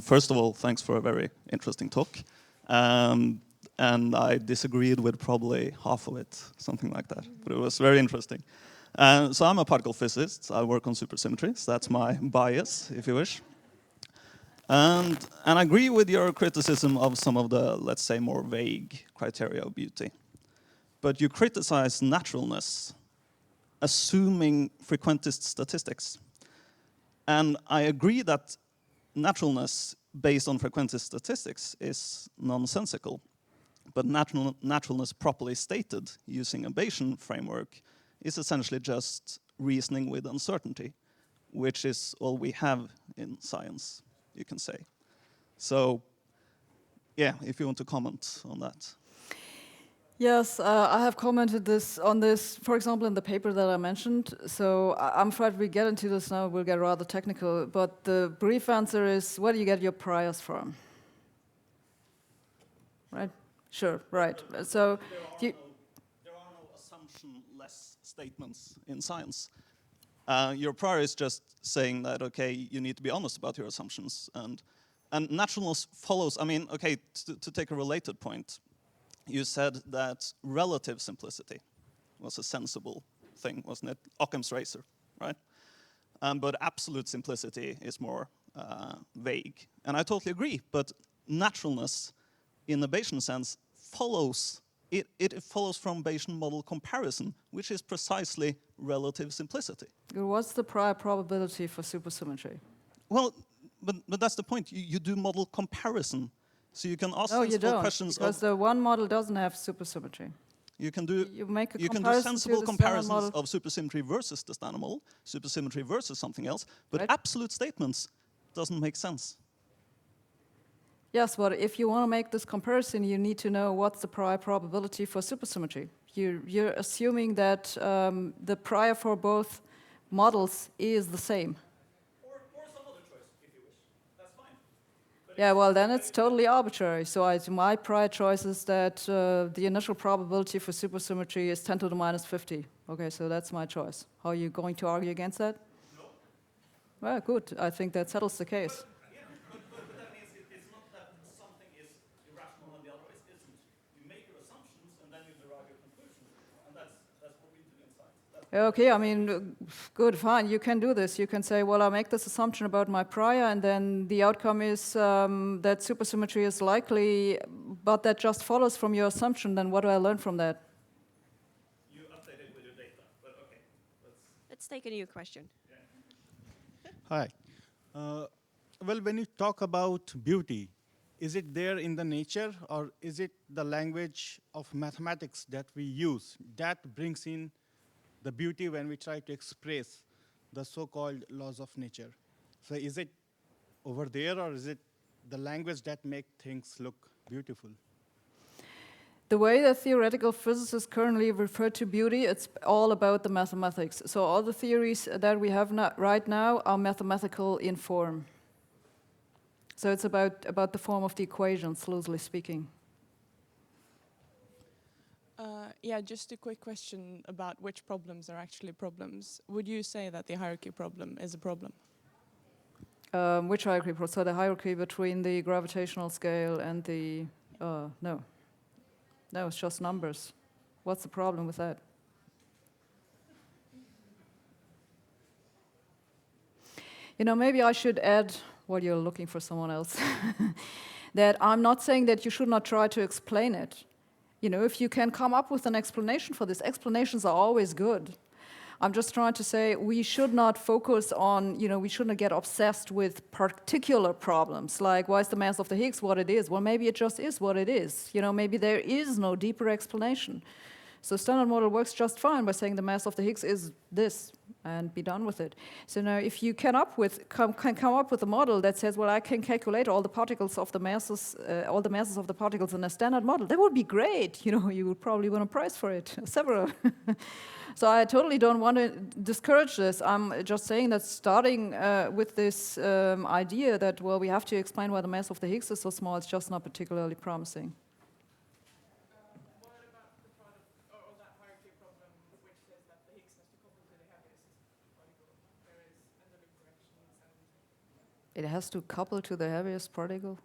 First of all, thanks for a very interesting talk. And I disagreed with probably half of it, something like that. But it was very interesting. So I'm a particle physicist. I work on supersymmetry. So that's my bias, if you wish. And I agree with your criticism of some of the, let's say, more vague criteria of beauty. But you criticize naturalness, assuming frequentist statistics. And I agree that naturalness based on frequentist statistics is nonsensical. But naturalness properly stated using a Bayesian framework is essentially just reasoning with uncertainty, which is all we have in science, you can say. So, yeah, if you want to comment on that. Yes, I have commented on this, for example, in the paper that I mentioned. So I'm afraid we get into this now, we'll get rather technical. But the brief answer is, where do you get your priors from? Right? Sure, right. So there are no assumption-less statements in science. Your prior is just saying that, okay, you need to be honest about your assumptions. And naturalness follows, I mean, okay, to take a related point, you said that relative simplicity was a sensible thing, wasn't it? Occam's razor, right? But absolute simplicity is more vague. And I totally agree, but naturalness, in the Bayesian sense, follows it follows from Bayesian model comparison, which is precisely relative simplicity. What's the prior probability for supersymmetry? Well, but that's the point. You do model comparison, so you can ask No, you sensible don't, questions. because the one model doesn't have supersymmetry. You can do You can do sensible comparisons of supersymmetry versus the standard model, supersymmetry versus something else, but right. absolute statements doesn't make sense. Yes, but if you want to make this comparison, you need to know what's the prior probability for supersymmetry. You're assuming that the prior for both models is the same. Or some other choice, if you wish. That's fine. Yeah, well, then it's totally arbitrary. So my prior choice is that the initial probability for supersymmetry is 10 to the minus 50. Okay, so that's my choice. How are you going to argue against that? No. Well, good. I think that settles the case. But that means it's not that something is irrational and the other isn't. You make your assumptions and then you derive your conclusions. And that's what we do in science. Okay, I mean, good, fine, you can do this. You can say, well, I make this assumption about my prior, and then the outcome is that supersymmetry is likely, but that just follows from your assumption. Then what do I learn from that? You update it with your data, but okay. Let's take a new question. Hi. Well, when you talk about beauty, is it there in the nature, or is it the language of mathematics that we use that brings in the beauty when we try to express the so-called laws of nature? So is it over there, or is it the language that makes things look beautiful? The way that theoretical physicists currently refer to beauty, it's all about the mathematics. So all the theories that we have right now are mathematical in form. So it's about the form of the equations, loosely speaking. Yeah, just a quick question about which problems are actually problems. Would you say that the hierarchy problem is a problem? Which hierarchy? So the hierarchy between the gravitational scale and the... no. No, it's just numbers. What's the problem with that? You know, maybe I should add, while you're looking for someone else, that I'm not saying that you should not try to explain it. You know, if you can come up with an explanation for this, explanations are always good. I'm just trying to say we should not focus on, you know, we shouldn't get obsessed with particular problems, like why is the mass of the Higgs what it is? Well, maybe it just is what it is. You know, maybe there is no deeper explanation. So standard model works just fine by saying the mass of the Higgs is this, and be done with it. So now if you can come up with a model that says, well, I can calculate all the particles of the masses, all the masses of the particles in a standard model, that would be great. You know, you would probably win a prize for it, several. So I totally don't want to discourage this. I'm just saying that starting with this idea that, well, we have to explain why the mass of the Higgs is so small, it's just not particularly promising. What about the part of that hierarchy problem which says that the Higgs has to couple to the heaviest particle, whereas endolytic corrections and... It has to couple to the heaviest particle?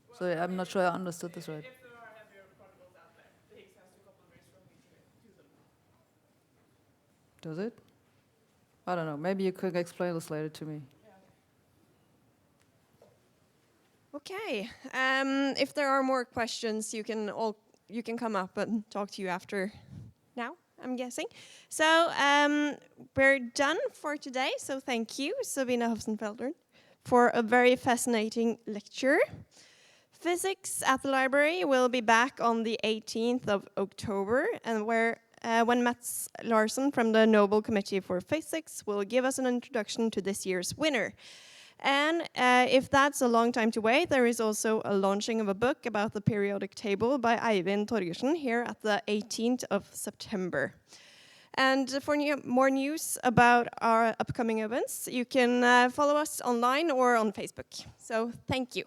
Well, so I'm not sure I understood this right. If there are heavier particles out there, the Higgs has to couple very strongly to them. Does it? I don't know. Maybe you could explain this later to me. Okay. If there are more questions, you can come up and talk to you after now, I'm guessing. So we're done for today. So thank you, Sabine Hossenfelder, for a very fascinating lecture. Physics at the library will be back on the 18th of October, and when Mats Larsson from the Nobel Committee for Physics will give us an introduction to this year's winner. And if that's a long time to wait, there is also a launching of a book about the periodic table by Eivind Torgersen here at the 18th of September. And for more news about our upcoming events, you can follow us online or on Facebook. So thank you.